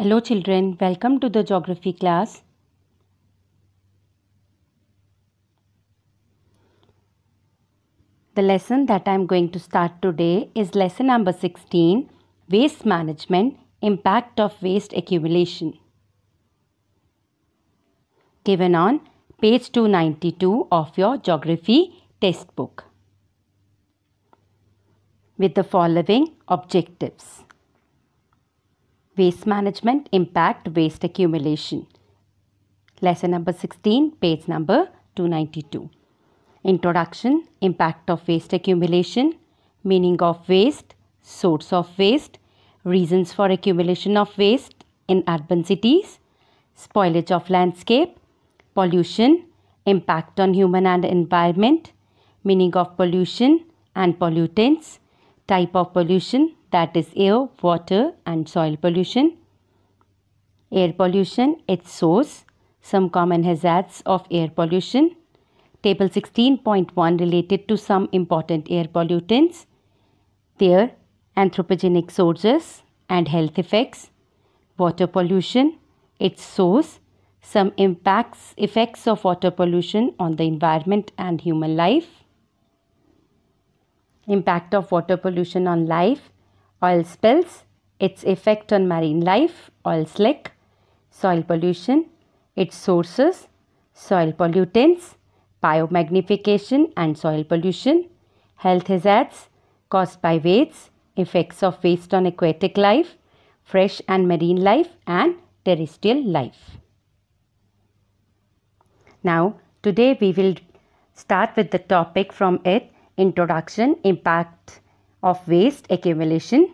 Hello children, welcome to the geography class. The lesson that I am going to start today is lesson number 16, Waste Management, Impact of Waste Accumulation. Given on page 292 of your geography textbook. With the following objectives. Waste management, impact, waste accumulation. Lesson number 16, page number 292. Introduction, impact of waste accumulation, meaning of waste, source of waste, reasons for accumulation of waste in urban cities, spoilage of landscape, pollution, impact on human and environment, meaning of pollution and pollutants, type of pollution, that is air, water and soil pollution. Air pollution, its source, some common hazards of air pollution. Table 16.1 related to some important air pollutants, their anthropogenic sources and health effects. Water pollution, its source, some effects of water pollution on the environment and human life. Impact of water pollution on life. Oil spills, its effect on marine life, oil slick. Soil pollution, its sources, soil pollutants, biomagnification and soil pollution. Health hazards caused by waste, effects of waste on aquatic life, fresh and marine life and terrestrial life. Now, today we will start with the topic from it, introduction, impact of waste accumulation.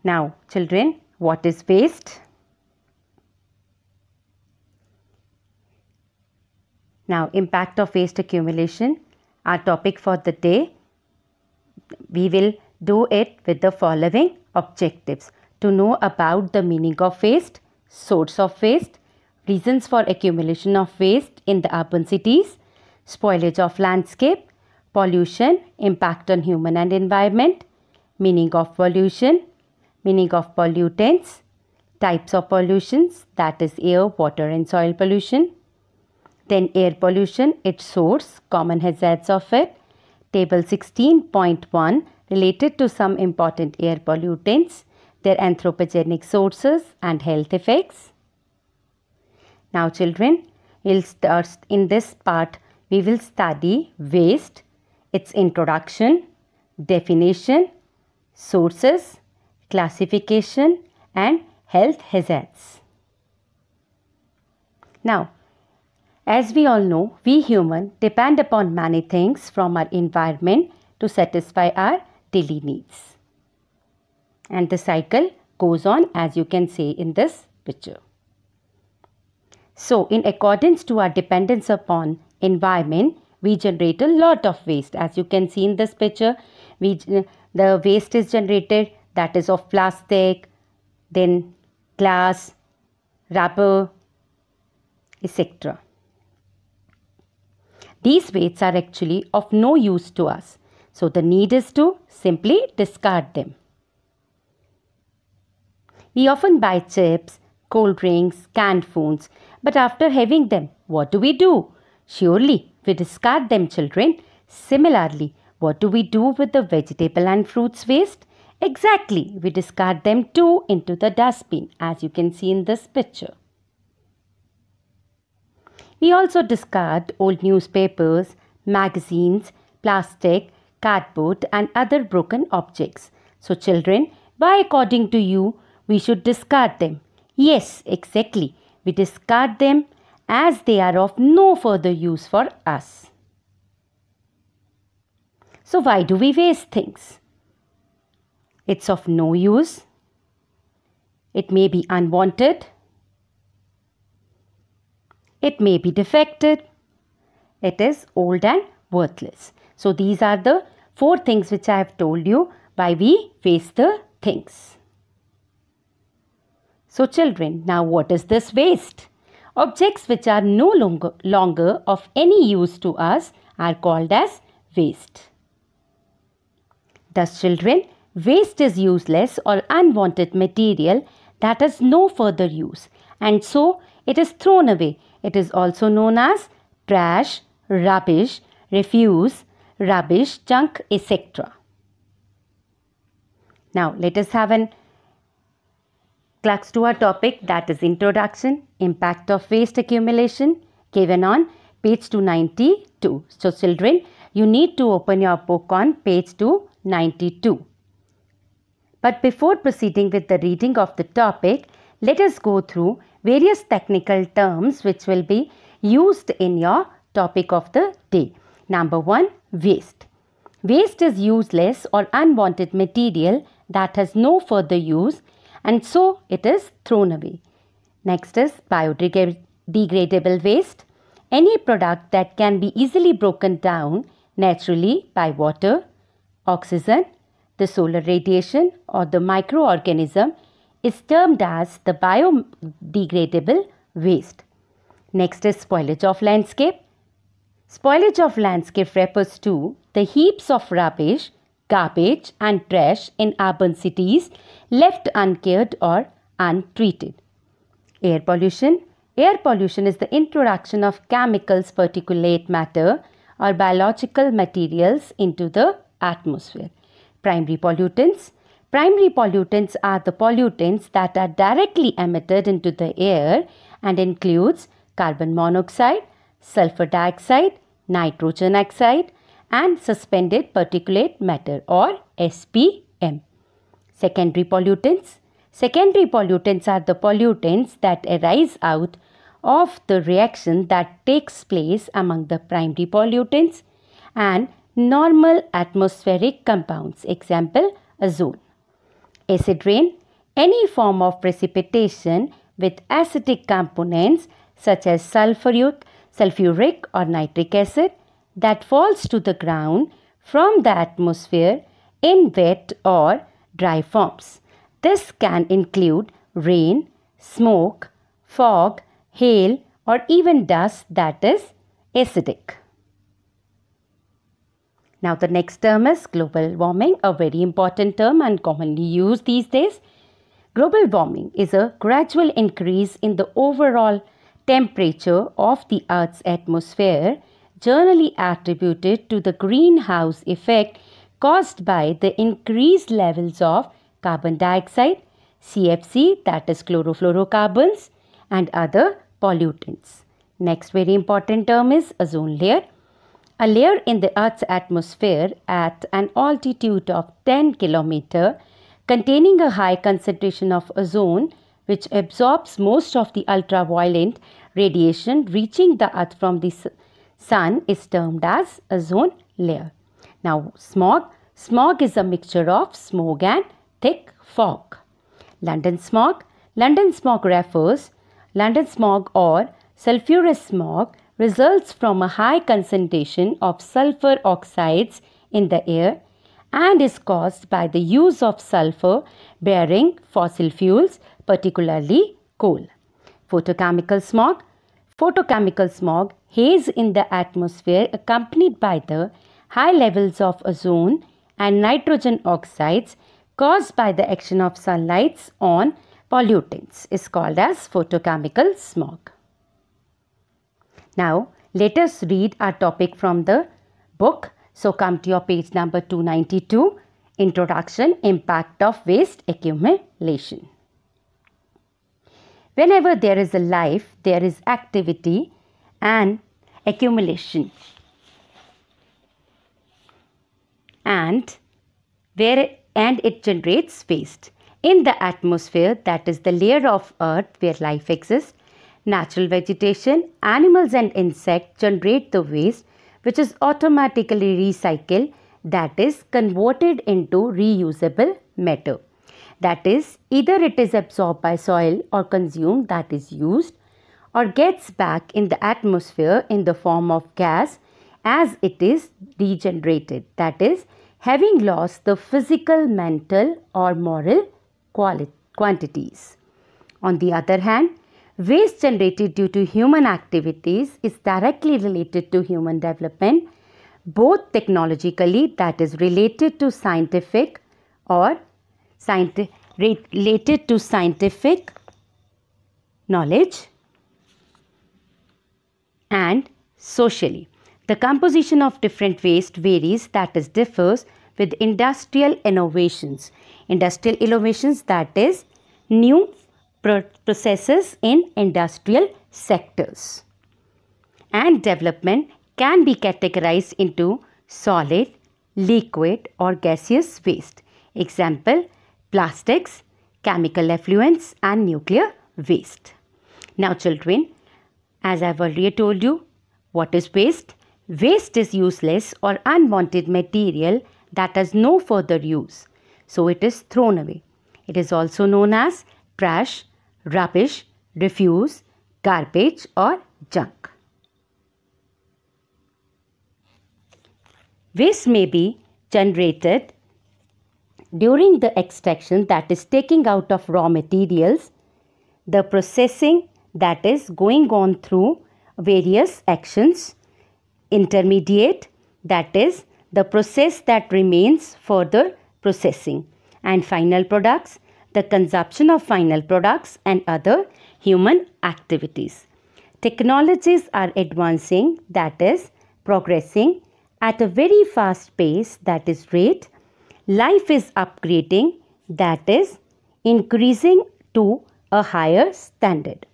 Now, children, what is waste? Now, impact of waste accumulation, our topic for the day. We will do it with the following objectives. To know about the meaning of waste, source of waste, reasons for accumulation of waste in the urban cities, spoilage of landscape, pollution, impact on human and environment, meaning of pollution, meaning of pollutants, types of pollutions, that is air, water and soil pollution. Then air pollution, its source, common hazards of it. Table 16.1 related to some important air pollutants, their anthropogenic sources and health effects. Now children, we'll start in this part. We will study waste, its introduction, definition, sources, classification and health hazards. Now, as we all know, we humans depend upon many things from our environment to satisfy our daily needs. And the cycle goes on as you can see in this picture. So, in accordance to our dependence upon environment, we generate a lot of waste. As you can see in this picture, the waste is generated, that is of plastic, then glass, rubber, etc. These wastes are actually of no use to us. So the need is to simply discard them. We often buy chips, cold drinks, canned foods, but after having them, what do? Surely we discard them, children. Similarly, what do we do with the vegetable and fruits waste? Exactly, we discard them too into the dustbin, as you can see in this picture. We also discard old newspapers, magazines, plastic, cardboard and other broken objects. So children, why according to you we should discard them? Yes, exactly. We discard them as they are of no further use for us. So why do we waste things? It's of no use. It may be unwanted. It may be defective. It is old and worthless. So these are the 4 things which I have told you why we waste the things. So children, now what is this waste? Objects which are no longer of any use to us are called as waste. Thus children, Waste is useless or unwanted material that has no further use, and so it is thrown away. It is also known as trash, rubbish, refuse, rubbish, junk, etc. Now let us have an crux to our topic, that is introduction, impact of waste accumulation, given on page 292. So children, you need to open your book on page 292. But before proceeding with the reading of the topic, let us go through various technical terms which will be used in your topic of the day. Number 1, waste. Waste is useless or unwanted material that has no further use, and so it is thrown away. Next is biodegradable waste. Any product that can be easily broken down naturally by water, oxygen, the solar radiation or the microorganism is termed as the biodegradable waste. Next is spoilage of landscape. Spoilage of landscape refers to the heaps of rubbish, garbage and trash in urban cities left uncared or untreated. Air pollution. Air pollution is the introduction of chemicals, particulate matter or biological materials into the atmosphere. Primary pollutants. Primary pollutants are the pollutants that are directly emitted into the air and includes carbon monoxide, sulfur dioxide, nitrogen oxide and suspended particulate matter or SPM. Secondary pollutants. Secondary pollutants are the pollutants that arise out of the reaction that takes place among the primary pollutants and normal atmospheric compounds. Example, ozone. Acid rain. Any form of precipitation with acidic components such as sulfuric or nitric acid that falls to the ground from the atmosphere in wet or dry forms. This can include rain, smoke, fog, hail or even dust that is acidic. Now the next term is global warming, a very important term and commonly used these days. Global warming is a gradual increase in the overall temperature of the Earth's atmosphere, generally attributed to the greenhouse effect caused by the increased levels of carbon dioxide, CFC that is chlorofluorocarbons and other pollutants. Next very important term is ozone layer. A layer in the Earth's atmosphere at an altitude of 10 km containing a high concentration of ozone which absorbs most of the ultraviolet radiation reaching the Earth from the sun is termed as ozone layer. Now smog. Smog is a mixture of smoke and thick fog. London smog. London smog or sulfurous smog results from a high concentration of sulfur oxides in the air and is caused by the use of sulfur-bearing fossil fuels, particularly coal. Photochemical smog. Photochemical smog, haze in the atmosphere accompanied by the high levels of ozone and nitrogen oxides caused by the action of sunlight on pollutants is called as photochemical smog. Now, let us read our topic from the book. So, come to your page number 292, Introduction, Impact of Waste Accumulation. Whenever there is a life, there is activity and accumulation. And it generates waste. In the atmosphere, that is the layer of earth where life exists, natural vegetation, animals and insects generate the waste which is automatically recycled, that is converted into reusable matter. That is, either it is absorbed by soil or consumed, that is used, or gets back in the atmosphere in the form of gas as it is regenerated, that is, having lost the physical, mental or moral quantities. On the other hand, waste generated due to human activities is directly related to human development, both technologically, that is related to scientific or related to scientific knowledge and socially. The composition of different waste varies, that is differs with industrial innovations. Industrial innovations, that is new processes in industrial sectors. And development can be categorized into solid, liquid or gaseous waste. Example, plastics, chemical effluents and nuclear waste. Now children, as I have already told you, what is waste? Waste is useless or unwanted material that has no further use, so it is thrown away. It is also known as trash, rubbish, refuse, garbage or junk. Waste may be generated during the extraction, that is taking out of raw materials, the processing, that is going on through various actions, intermediate, that is the process that remains further processing, and final products, the consumption of final products and other human activities. Technologies are advancing, that is progressing at a very fast pace, that is rate. Life is upgrading, that is increasing to a higher standard.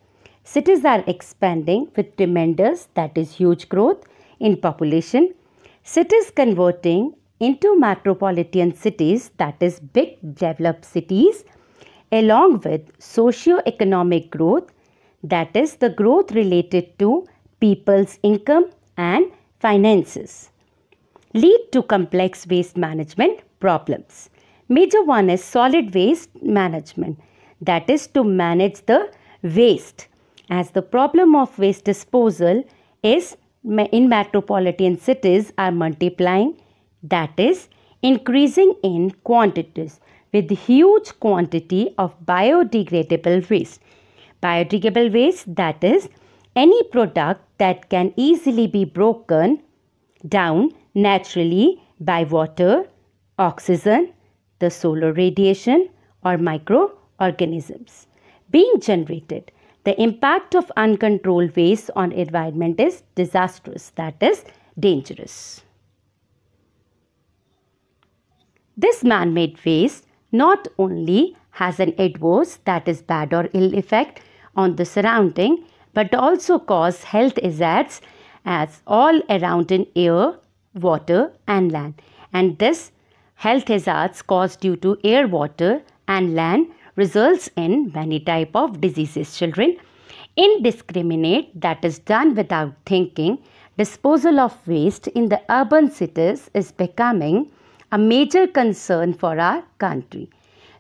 Cities are expanding with tremendous, that is huge growth in population. Cities converting into metropolitan cities, that is big developed cities, along with socio-economic growth, that is the growth related to people's income and finances, lead to complex waste management problems. Major one is solid waste management, that is to manage the waste, as the problem of waste disposal is in metropolitan cities are multiplying, that is increasing in quantities with huge quantity of biodegradable waste. Biodegradable waste, that is any product that can easily be broken down naturally by water, oxygen, the solar radiation or microorganisms being generated. The impact of uncontrolled waste on environment is disastrous, that is dangerous. This man-made waste not only has an adverse, that is bad or ill effect on the surrounding, but also cause health hazards as all around in air, water and land. And this health hazards caused due to air, water and land results in many type of diseases. Children, indiscriminate, that is done without thinking, disposal of waste in the urban cities is becoming a major concern for our country.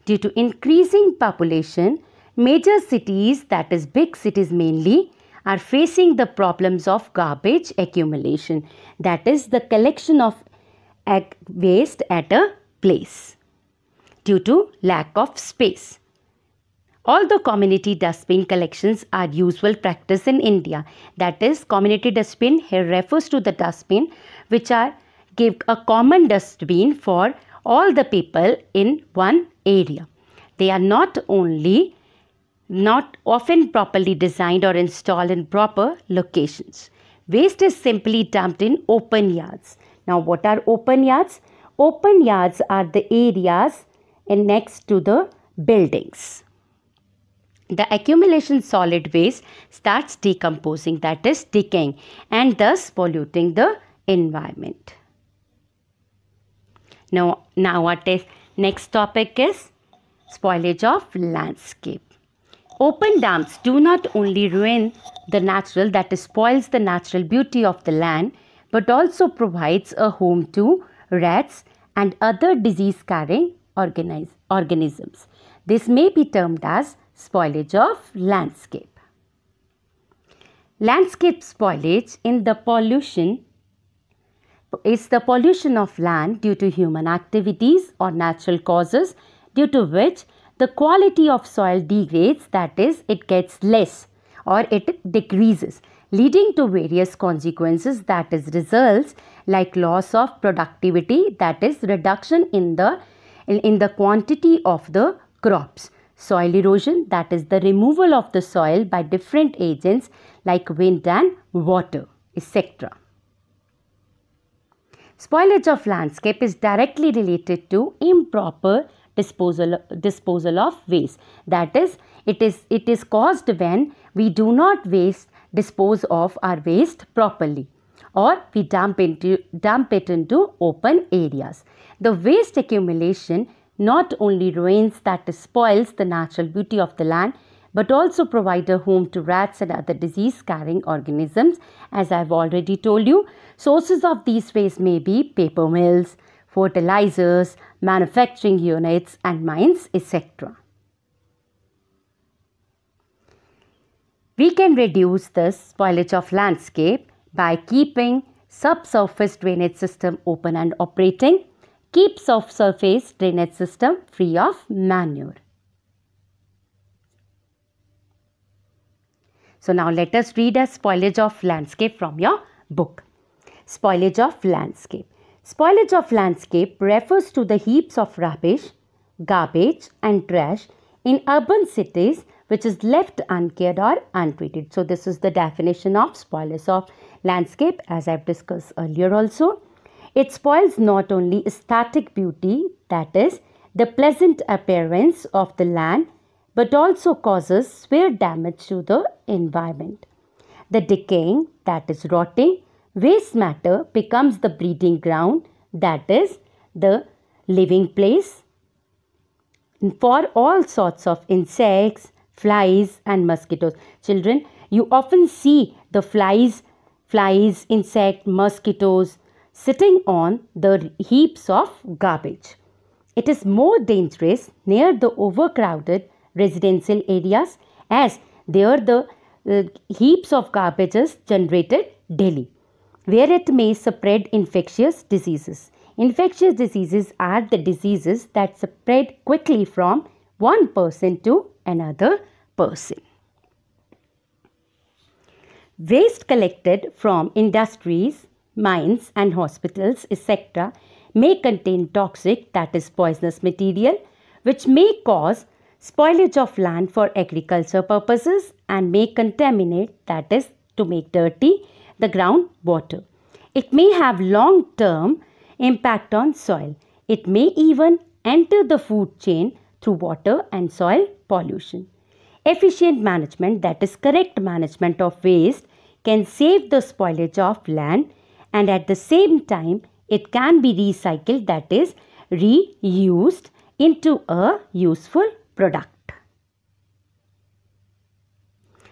Due to increasing population, major cities, that is big cities mainly, are facing the problems of garbage accumulation, that is the collection of waste at a place due to lack of space. Although community dustbin collections are usual practice in India, that is community dustbin here refers to the dustbin which are give a common dustbin for all the people in one area. They are not often properly designed or installed in proper locations. Waste is simply dumped in open yards. Now what are open yards? Open yards are the areas next to the buildings. The accumulation solid waste starts decomposing, that is decaying, and thus polluting the environment. Now what is next topic is spoilage of landscape. Open dumps do not only ruin the natural, that is spoils the natural beauty of the land, but also provides a home to rats and other disease-carrying organisms. This may be termed as spoilage of landscape. Landscape spoilage in the pollution is the pollution of land due to human activities or natural causes, due to which the quality of soil degrades, that is it gets less or it decreases, leading to various consequences, that is results like loss of productivity, that is reduction in the in the quantity of the crops. Soil erosion, that is the removal of the soil by different agents like wind and water, etc. Spoilage of landscape is directly related to improper disposal of waste. That is, it is caused when we do not dispose of our waste properly, or we dump it into open areas. The waste accumulation not only ruins, that is, spoils the natural beauty of the land, but also provide a home to rats and other disease-carrying organisms. As I've already told you, sources of these waste may be paper mills, fertilizers, manufacturing units and mines, etc. We can reduce the spoilage of landscape by keeping subsurface drainage system open and operating. Keep subsurface drainage system free of manure. So now let us read a spoilage of landscape from your book. Spoilage of landscape. Spoilage of landscape refers to the heaps of rubbish, garbage and trash in urban cities which is left uncared or untreated. So this is the definition of spoilage of landscape, as I've discussed earlier also. It spoils not only aesthetic beauty, that is, the pleasant appearance of the land, but also causes severe damage to the environment. The decaying, that is rotting, waste matter becomes the breeding ground, that is, the living place for all sorts of insects, flies and mosquitoes. Children, you often see the flies, insects, mosquitoes sitting on the heaps of garbage. It is more dangerous near the overcrowded residential areas, as there the heaps of garbage is generated daily, where it may spread infectious diseases. Infectious diseases are the diseases that spread quickly from one person to another person. Waste collected from industries, mines and hospitals, etc. may contain toxic, that is poisonous material, which may cause spoilage of land for agriculture purposes and may contaminate, that is to make dirty, the groundwater. It may have long-term impact on soil. It may even enter the food chain through water and soil pollution. Efficient management, that is correct management of waste, can save the spoilage of land, and at the same time it can be recycled, that is reused into a useful product.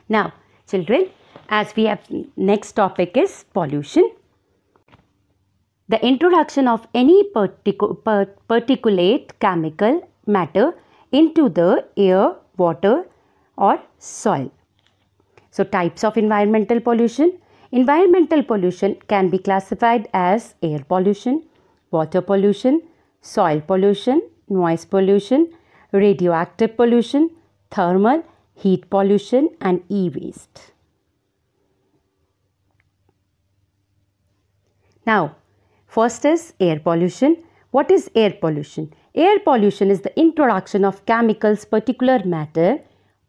Now children, as we have, next topic is pollution. The introduction of any particulate chemical matter into the air, water or soil. So types of environmental pollution. Environmental pollution can be classified as air pollution, water pollution, soil pollution, noise pollution, radioactive pollution, thermal, heat pollution and e-waste. Now, first is air pollution. What is air pollution? Air pollution is the introduction of chemicals, particulate matter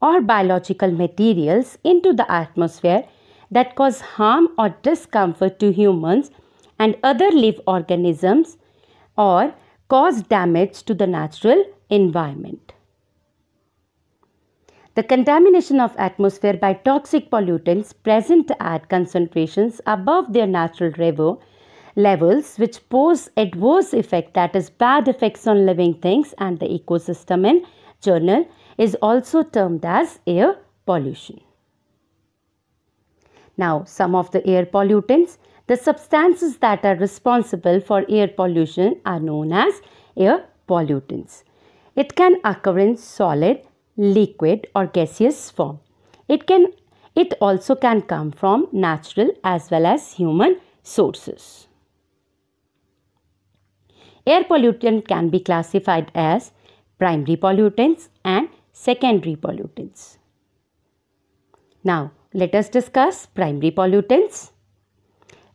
or biological materials into the atmosphere that cause harm or discomfort to humans and other live organisms or cause damage to the natural environment. The contamination of atmosphere by toxic pollutants present at concentrations above their natural levels, which pose adverse effect, that is bad effects on living things and the ecosystem in general, is also termed as air pollution. Now, some of the air pollutants. The substances that are responsible for air pollution are known as air pollutants. It can occur in solid, liquid or gaseous form. It also can come from natural as well as human sources. Air pollutant can be classified as primary pollutants and secondary pollutants. Now, let us discuss primary pollutants.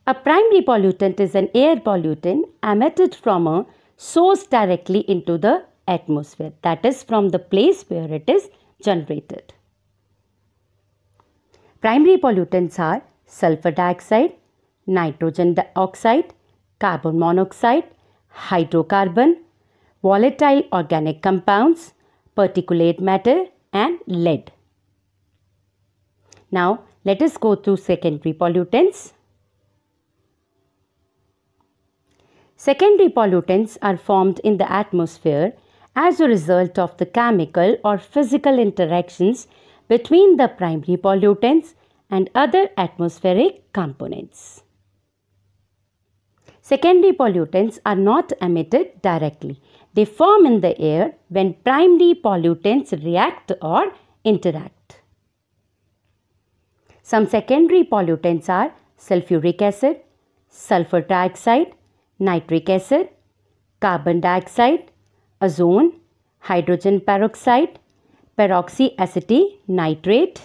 A primary pollutant is an air pollutant emitted from a source directly into the atmosphere, that is from the place where it is generated. Primary pollutants are sulfur dioxide, nitrogen dioxide, carbon monoxide, hydrocarbon, volatile organic compounds, particulate matter and lead. Now let us go through secondary pollutants. Secondary pollutants are formed in the atmosphere as a result of the chemical or physical interactions between the primary pollutants and other atmospheric components. Secondary pollutants are not emitted directly. They form in the air when primary pollutants react or interact. Some secondary pollutants are sulfuric acid, sulfur dioxide, nitric acid, carbon dioxide, ozone, hydrogen peroxide, peroxyacetate nitrate.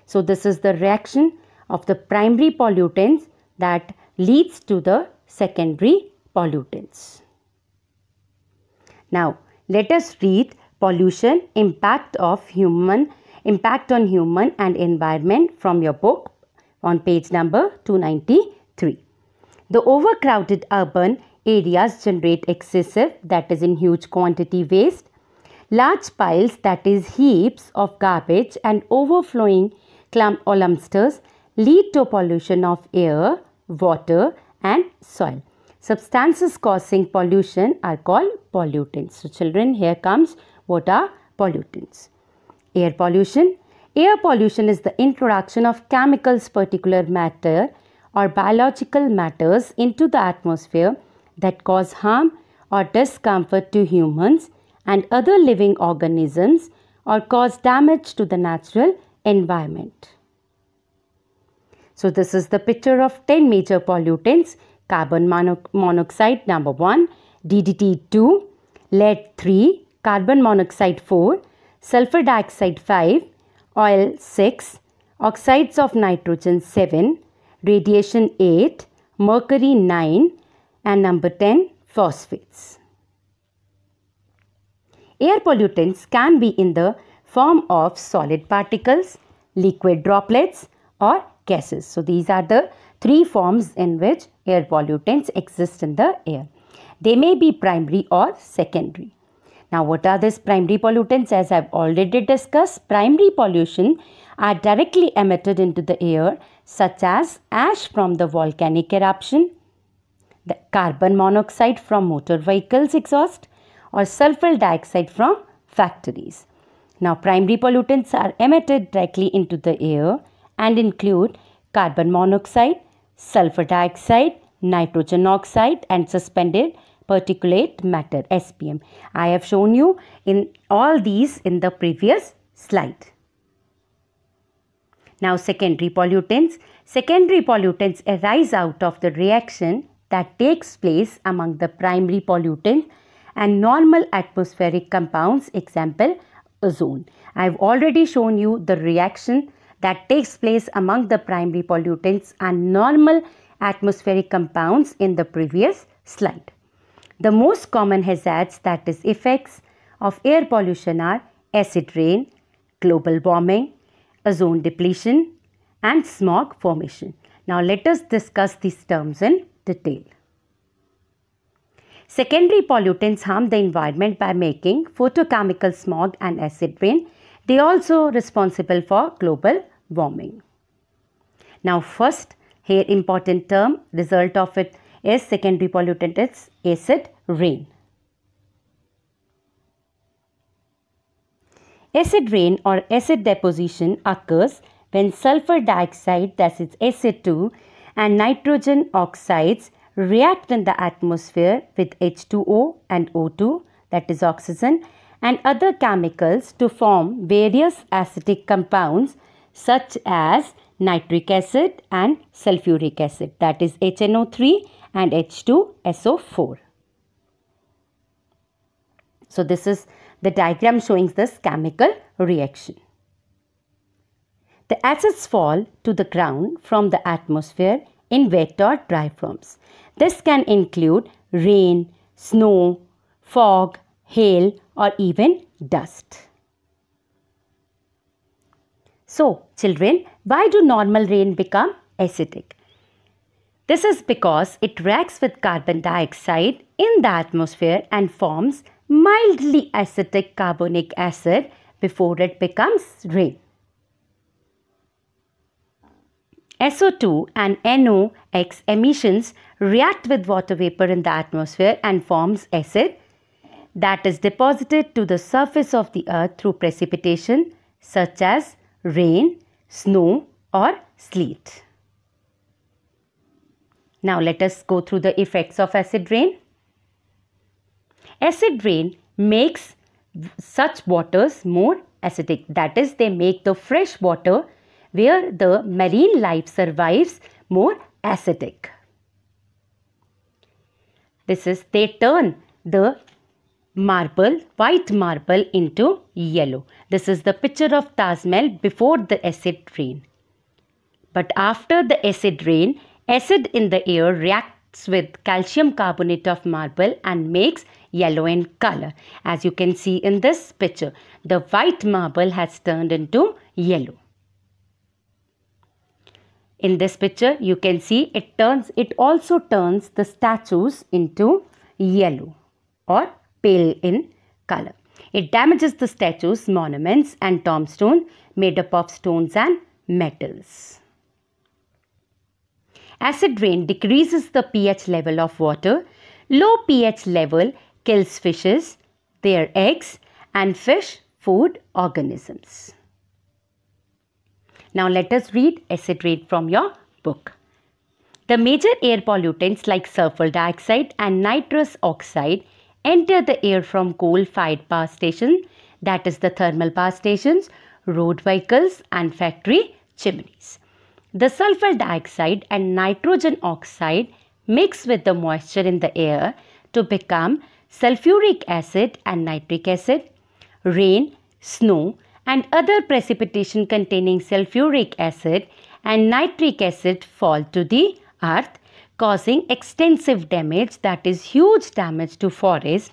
So this is the reaction of the primary pollutants that leads to the secondary pollutants. Now let us read pollution impact on human and environment from your book on page number 293. The overcrowded urban areas generate excessive, that is in huge quantity, waste. Large piles, that is heaps of garbage and overflowing dumpsters lead to pollution of air, water and soil. Substances causing pollution are called pollutants. So children, here comes what are pollutants. Air pollution. Air pollution is the introduction of chemicals, particulate matter or biological matters into the atmosphere that cause harm or discomfort to humans and other living organisms or cause damage to the natural environment. So this is the picture of 10 major pollutants: carbon monoxide number 1, DDT 2, lead 3, carbon monoxide 4, sulfur dioxide 5, oil 6, oxides of nitrogen 7, radiation 8, mercury 9 and number 10, phosphates. Air pollutants can be in the form of solid particles, liquid droplets or gases. So these are the three forms in which air pollutants exist in the air. They may be primary or secondary. Now what are these primary pollutants? As I've already discussed, primary pollution are directly emitted into the air, such as ash from the volcanic eruption, the carbon monoxide from motor vehicles exhaust or sulfur dioxide from factories. Now primary pollutants are emitted directly into the air and include carbon monoxide, sulfur dioxide, nitrogen oxide and suspended particulate matter, SPM. I have shown you in all these in the previous slide. Now secondary pollutants. Secondary pollutants arise out of the reaction that takes place among the primary pollutant and normal atmospheric compounds, example ozone. I have already shown you the reaction that takes place among the primary pollutants and normal atmospheric compounds in the previous slide. The most common hazards, that is effects of air pollution, are acid rain, global warming, ozone depletion and smog formation. Now let us discuss these terms in detail. Secondary pollutants harm the environment by making photochemical smog and acid rain. They are also responsible for global warming. Now first, here important term, result of it is secondary pollutant is acid rain. Acid rain or acid deposition occurs when sulfur dioxide, that is Ac2, and nitrogen oxides react in the atmosphere with H2O and O2, that is oxygen, and other chemicals to form various acidic compounds such as nitric acid and sulfuric acid, that is HNO3 and H2SO4. So this is the diagram showing this chemical reaction. The acids fall to the ground from the atmosphere in wet or dry forms. This can include rain, snow, fog, hail, or even dust. So, children, why do normal rain become acidic? This is because it reacts with carbon dioxide in the atmosphere and forms mildly acidic carbonic acid before it becomes rain. SO2 and NOx emissions react with water vapor in the atmosphere and forms acid that is deposited to the surface of the earth through precipitation such as rain, snow, or sleet. Now let us go through the effects of acid rain. Acid rain makes such waters more acidic. That is, they make the fresh water where the marine life survives more acidic. They turn the marble, white marble, into yellow. This is the picture of Taj Mahal before the acid rain. But after the acid rain, acid in the air reacts with calcium carbonate of marble and makes yellow in color. As you can see in this picture, the white marble has turned into yellow. In this picture, you can see it also turns the statues into yellow or pale in color. It damages the statues, monuments, and tombstones made up of stones and metals. Acid rain decreases the pH level of water. Low pH level kills fishes, their eggs, and fish food organisms. Now let us read acid rain from your book. The major air pollutants like sulfur dioxide and nitrous oxide enter the air from coal-fired power stations, that is the thermal power stations, road vehicles, and factory chimneys. The sulfur dioxide and nitrogen oxide mix with the moisture in the air to become sulfuric acid and nitric acid. Rain, snow, and other precipitation containing sulfuric acid and nitric acid fall to the earth, causing extensive damage, that is huge damage to forests,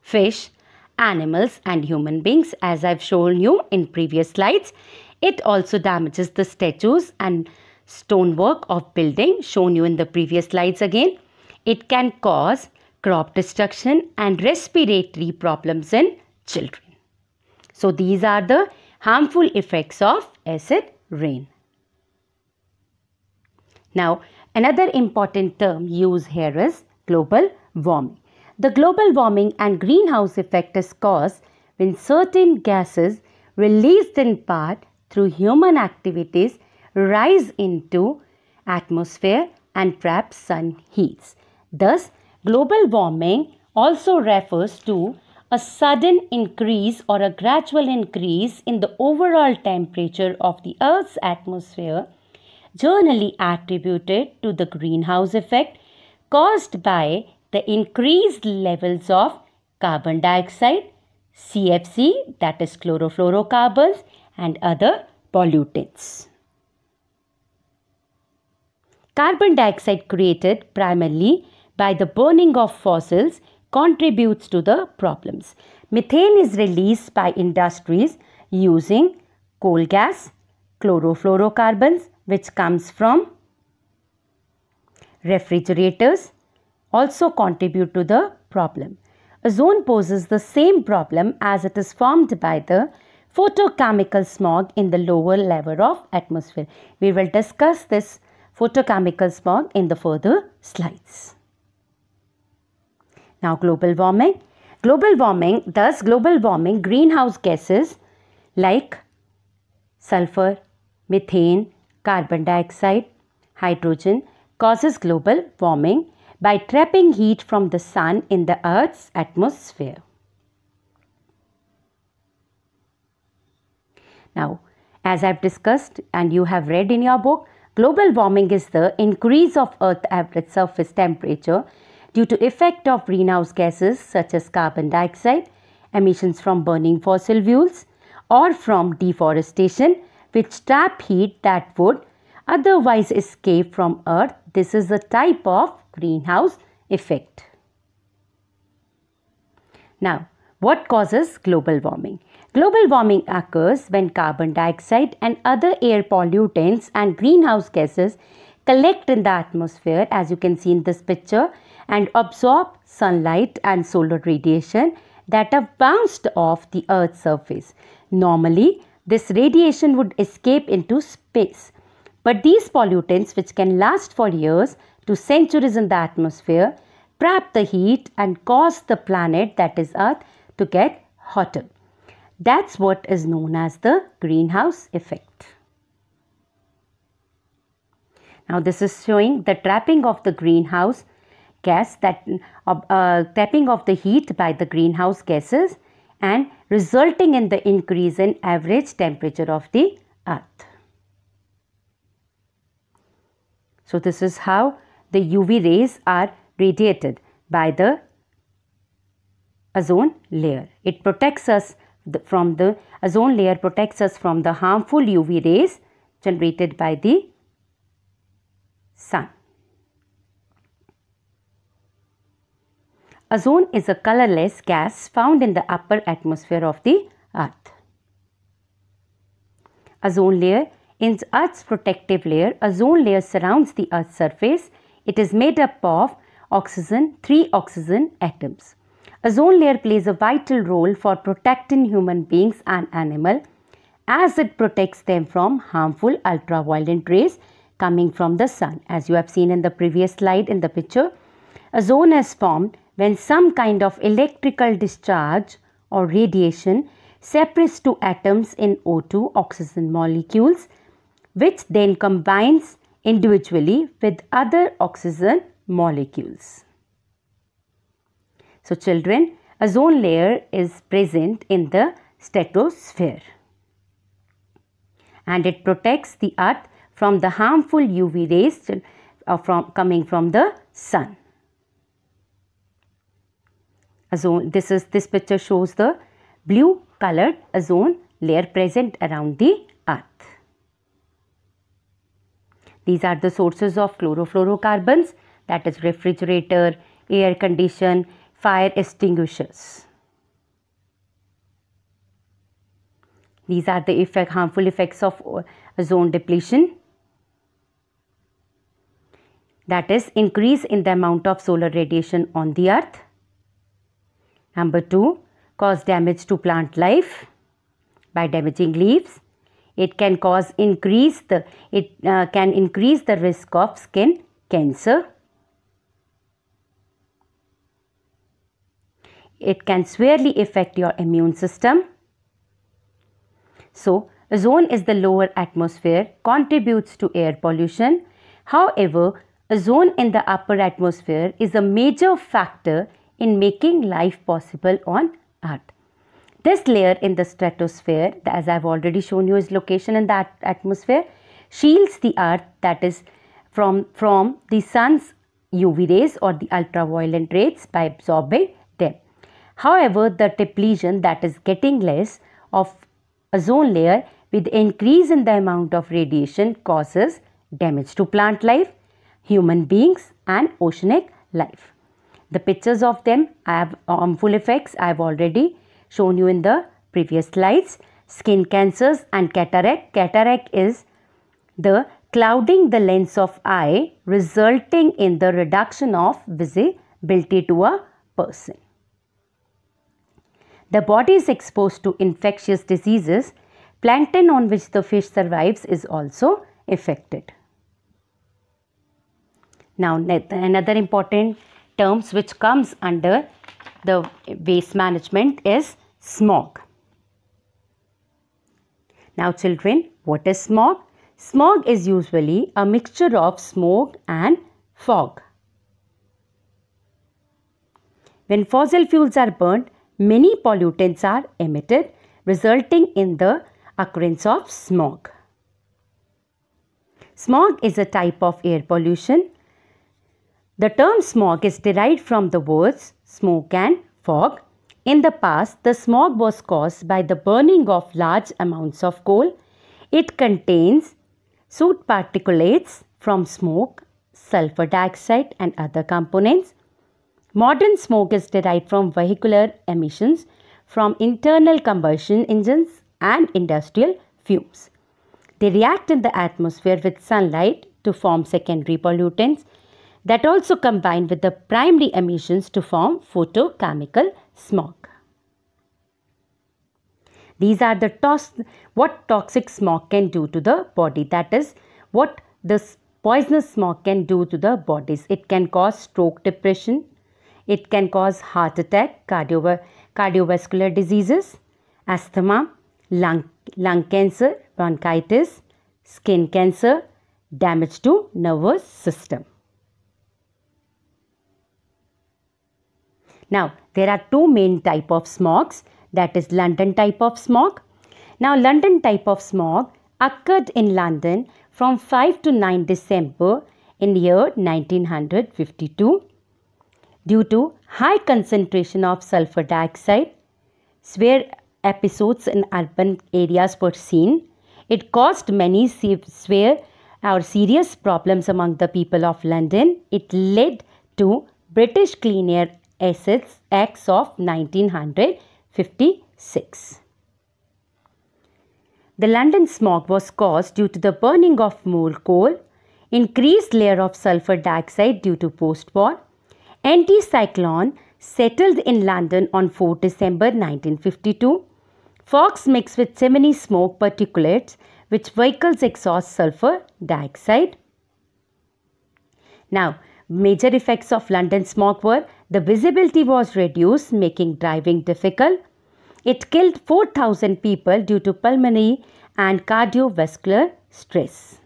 fish, animals, and human beings, as I've shown you in previous slides. It also damages the statues and stonework of building shown you in the previous slides again. It can cause crop destruction and respiratory problems in children. So these are the harmful effects of acid rain. Now another important term used here is global warming. The global warming and greenhouse effect is caused when certain gases released in part through human activities rise into atmosphere and trap sun heats. Thus, global warming also refers to a sudden increase or a gradual increase in the overall temperature of the Earth's atmosphere, generally attributed to the greenhouse effect caused by the increased levels of carbon dioxide, CFC, that is chlorofluorocarbons, and other pollutants. Carbon dioxide created primarily by the burning of fossils contributes to the problems. Methane is released by industries using coal gas, chlorofluorocarbons, which comes from refrigerators, also contribute to the problem. Ozone poses the same problem as it is formed by the photochemical smog in the lower level of atmosphere. We will discuss this photochemical smog in the further slides. Now global warming. Global warming, greenhouse gases like sulfur, methane, carbon dioxide, hydrogen causes global warming by trapping heat from the sun in the Earth's atmosphere. Now, as I've discussed and you have read in your book, global warming is the increase of Earth's average surface temperature due to effect of greenhouse gases such as carbon dioxide, emissions from burning fossil fuels, or from deforestation, which trap heat that would otherwise escape from Earth. This is a type of greenhouse effect. Now, what causes global warming? Global warming occurs when carbon dioxide and other air pollutants and greenhouse gases collect in the atmosphere, as you can see in this picture, and absorb sunlight and solar radiation that have bounced off the Earth's surface. Normally, this radiation would escape into space. But these pollutants, which can last for years to centuries in the atmosphere, trap the heat and cause the planet, that is Earth, to get hotter. That's what is known as the greenhouse effect. Now this is showing the trapping of the greenhouse gas, trapping of the heat by the greenhouse gases and resulting in the increase in average temperature of the Earth. So this is how the UV rays are radiated by the ozone layer. It protects us from the ozone layer, protects us from the harmful UV rays generated by the sun. Ozone is a colorless gas found in the upper atmosphere of the Earth. Ozone layer is Earth's protective layer. Ozone layer surrounds the Earth's surface. It is made up of three oxygen atoms. Ozone layer plays a vital role for protecting human beings and animals as it protects them from harmful ultraviolet rays coming from the sun. As you have seen in the previous slide in the picture, ozone is formed when some kind of electrical discharge or radiation separates two atoms in O2 oxygen molecules, which then combines individually with other oxygen molecules. So children, ozone layer is present in the stratosphere and it protects the Earth from the harmful UV rays coming from the sun. This picture shows the blue colored ozone layer present around the Earth. These are the sources of chlorofluorocarbons, that is refrigerator, air condition, fire extinguishers. These are the harmful effects of ozone depletion, that is increase in the amount of solar radiation on the Earth. Number 2, cause damage to plant life by damaging leaves. It can increase the risk of skin cancer. It can severely affect your immune system. So, ozone is the lower atmosphere, contributes to air pollution. However, ozone in the upper atmosphere is a major factor in making life possible on Earth. This layer in the stratosphere, as I have already shown you its location in that atmosphere, shields the Earth, that is from the sun's UV rays or the ultraviolet rays by absorbing them. However, the depletion, that is getting less of ozone layer with increase in the amount of radiation, causes damage to plant life, human beings and oceanic life. The pictures of them have harmful effects I have already shown you in the previous slides. Skin cancers and cataract. Cataract is the clouding the lens of eye, resulting in the reduction of visibility to a person. The body is exposed to infectious diseases. Plankton on which the fish survives is also affected. Now, another important terms which comes under the waste management is smog. Now children, what is smog? Smog is usually a mixture of smoke and fog. When fossil fuels are burnt, many pollutants are emitted, resulting in the occurrence of smog. Smog is a type of air pollution. The term smog is derived from the words smoke and fog. In the past, the smog was caused by the burning of large amounts of coal. It contains soot particulates from smoke, sulfur dioxide and other components. Modern smoke is derived from vehicular emissions from internal combustion engines and industrial fumes. They react in the atmosphere with sunlight to form secondary pollutants that also combine with the primary emissions to form photochemical smog. These are what toxic smog can do to the body. That is what this poisonous smog can do to the bodies. It can cause stroke, depression. It can cause heart attack, cardiovascular diseases, asthma, lung cancer, bronchitis, skin cancer, damage to nervous system. Now, there are two main type of smogs, that is London type of smog. Now, London type of smog occurred in London from 5 to 9 December in year 1952 due to high concentration of sulfur dioxide. Severe episodes in urban areas were seen. It caused many severe or serious problems among the people of London. It led to British Clean Air Acts of 1956. The London smog was caused due to the burning of more coal, increased layer of sulfur dioxide due to post-war. Anticyclone settled in London on 4 December 1952. Fogs mixed with chimney smoke particulates which vehicles exhaust sulfur dioxide. Now, major effects of London smog were the visibility was reduced, making driving difficult. It killed 4,000 people due to pulmonary and cardiovascular stress.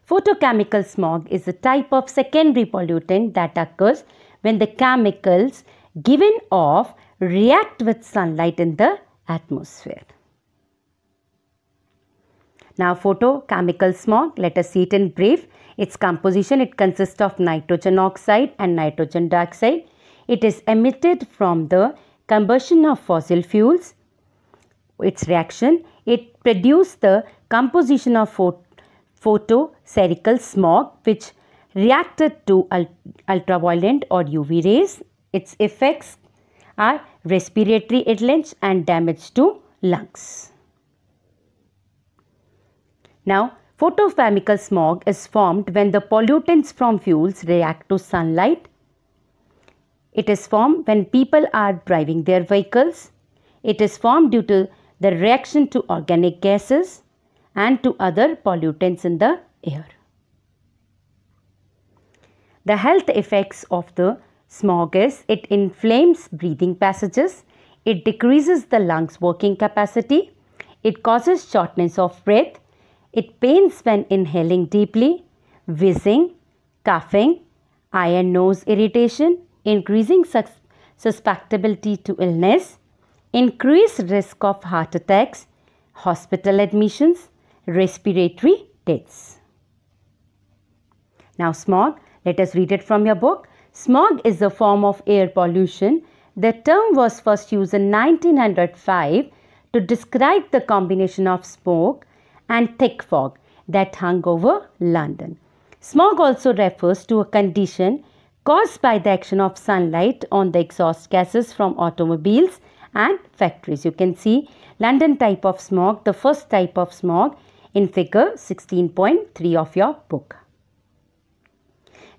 Photochemical smog is a type of secondary pollutant that occurs when the chemicals given off react with sunlight in the atmosphere. Now, photochemical smog, let us see it in brief. Its composition, it consists of nitrogen oxide and nitrogen dioxide. It is emitted from the combustion of fossil fuels. Its reaction, it produces the composition of photospherical smog which reacted to ultraviolet or UV rays. Its effects are respiratory illness and damage to lungs. Now, photochemical smog is formed when the pollutants from fuels react to sunlight. It is formed when people are driving their vehicles. It is formed due to the reaction to organic gases and to other pollutants in the air. The health effects of the smog is it inflames breathing passages, it decreases the lungs' working capacity, it causes shortness of breath, it pains when inhaling deeply, wheezing, coughing, eye and nose irritation, increasing susceptibility to illness, increased risk of heart attacks, hospital admissions, respiratory deaths. Now, smog, let us read it from your book. Smog is a form of air pollution. The term was first used in 1905 to describe the combination of smoke and thick fog that hung over London. Smog also refers to a condition caused by the action of sunlight on the exhaust gases from automobiles and factories. You can see London type of smog, the first type of smog in figure 16.3 of your book.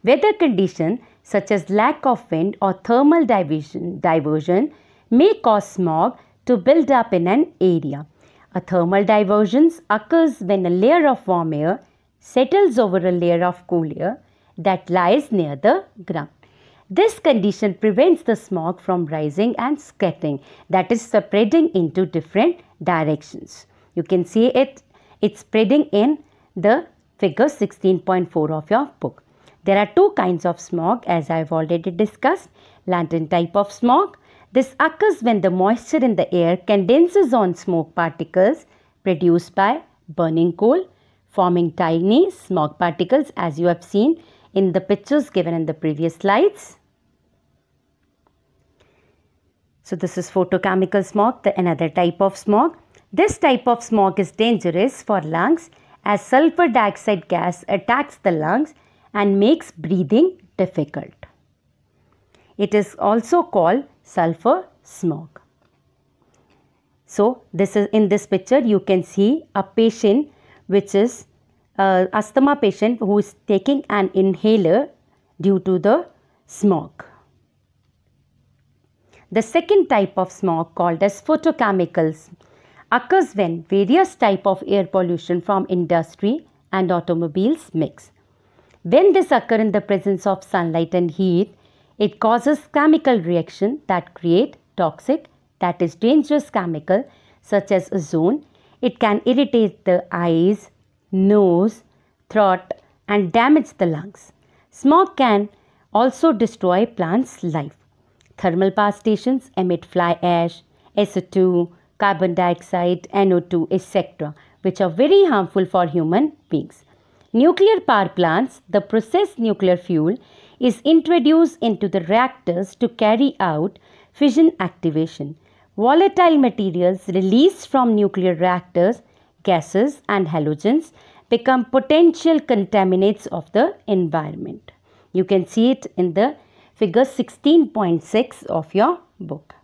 Weather conditions such as lack of wind or thermal diversion may cause smog to build up in an area. A thermal diversion occurs when a layer of warm air settles over a layer of cool air that lies near the ground. This condition prevents the smog from rising and scattering, that is spreading into different directions. You can see it's spreading in the figure 16.4 of your book. There are two kinds of smog as I have already discussed. London type of smog. This occurs when the moisture in the air condenses on smoke particles produced by burning coal, forming tiny smog particles as you have seen in the pictures given in the previous slides. So this is photochemical smog, another type of smog. This type of smog is dangerous for lungs as sulfur dioxide gas attacks the lungs and makes breathing difficult. It is also called sulfur smog. So this is, in this picture you can see a patient which is asthma patient who is taking an inhaler due to the smog. The second type of smog, called as photochemicals, occurs when various type of air pollution from industry and automobiles mix. When this occurs in the presence of sunlight and heat, it causes chemical reaction that create toxic, that is dangerous chemical such as ozone. It can irritate the eyes, nose, throat and damage the lungs. Smog can also destroy plants' life. Thermal power stations emit fly ash, SO2, carbon dioxide, NO2, etc., which are very harmful for human beings. Nuclear power plants, the processed nuclear fuel is introduced into the reactors to carry out fission activation. Volatile materials released from nuclear reactors, gases and halogens, become potential contaminants of the environment. You can see it in the figure 16.6 of your book.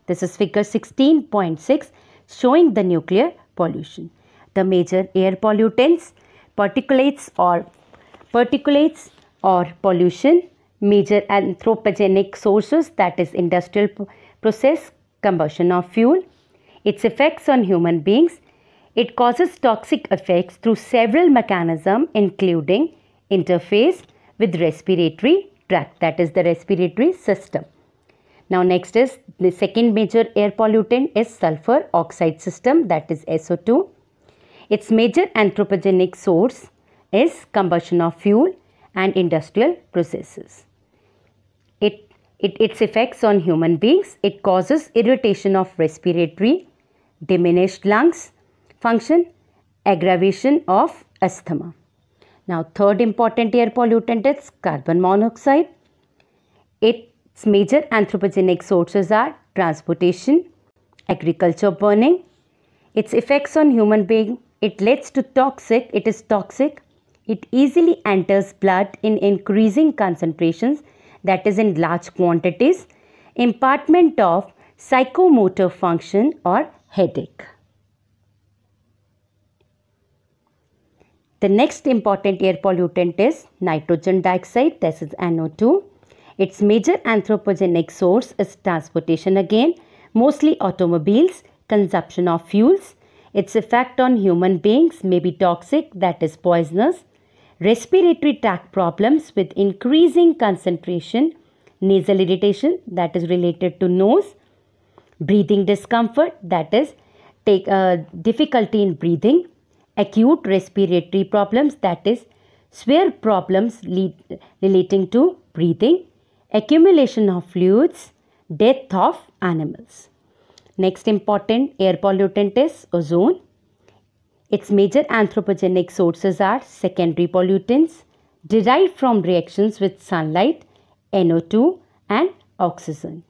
This is figure 16.6 showing the nuclear pollution. The major air pollutants, particulates or pollution, major anthropogenic sources, that is industrial process, combustion of fuel, its effects on human beings. It causes toxic effects through several mechanisms including interface with respiratory tract, that is the respiratory system. Now next is the second major air pollutant is sulfur oxide system, that is SO2. Its major anthropogenic source is combustion of fuel and industrial processes. Its effects on human beings, it causes irritation of respiratory, diminished lungs function, aggravation of asthma. Now third important air pollutant is carbon monoxide. Its major anthropogenic sources are transportation, agriculture, burning. Its effects on human being, it leads to toxic, it is toxic. It easily enters blood in increasing concentrations, that is in large quantities, impairment of psychomotor function or headache. The next important air pollutant is nitrogen dioxide, this is NO2. Its major anthropogenic source is transportation again, mostly automobiles, consumption of fuels. Its effect on human beings may be toxic, that is poisonous. Respiratory tract problems with increasing concentration, nasal irritation, that is related to nose, breathing discomfort, that is difficulty in breathing, acute respiratory problems, that is severe problems relating to breathing, accumulation of fluids, death of animals. Next important air pollutant is ozone. Its major anthropogenic sources are secondary pollutants derived from reactions with sunlight, NO2 and oxygen.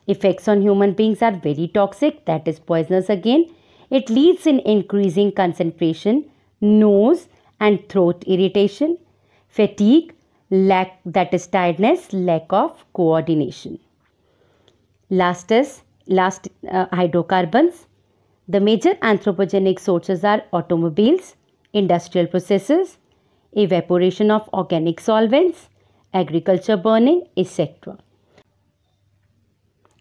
Effects on human beings are very toxic, that is poisonous again. It leads in increasing concentration, nose and throat irritation, fatigue, lack, that is tiredness, lack of coordination. Last hydrocarbons. The major anthropogenic sources are automobiles, industrial processes, evaporation of organic solvents, agriculture burning, etc.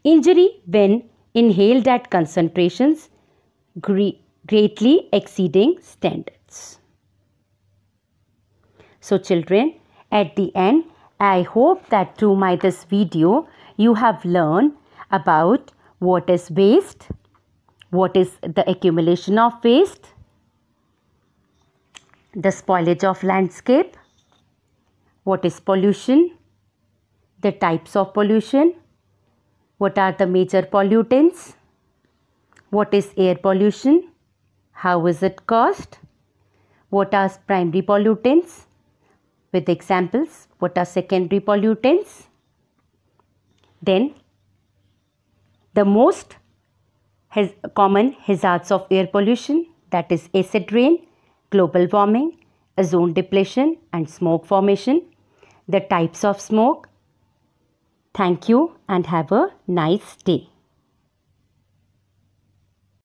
Injury when inhaled at concentrations greatly exceeding standards. So children, at the end, I hope that through this video you have learned about what is waste, what is the accumulation of waste, the spoilage of landscape, what is pollution, the types of pollution, what are the major pollutants, what is air pollution, how is it caused, what are primary pollutants, with examples, what are secondary pollutants. Then the most common hazards of air pollution, that is acid rain, global warming, ozone depletion and smoke formation. The types of smoke, Thank you and have a nice day.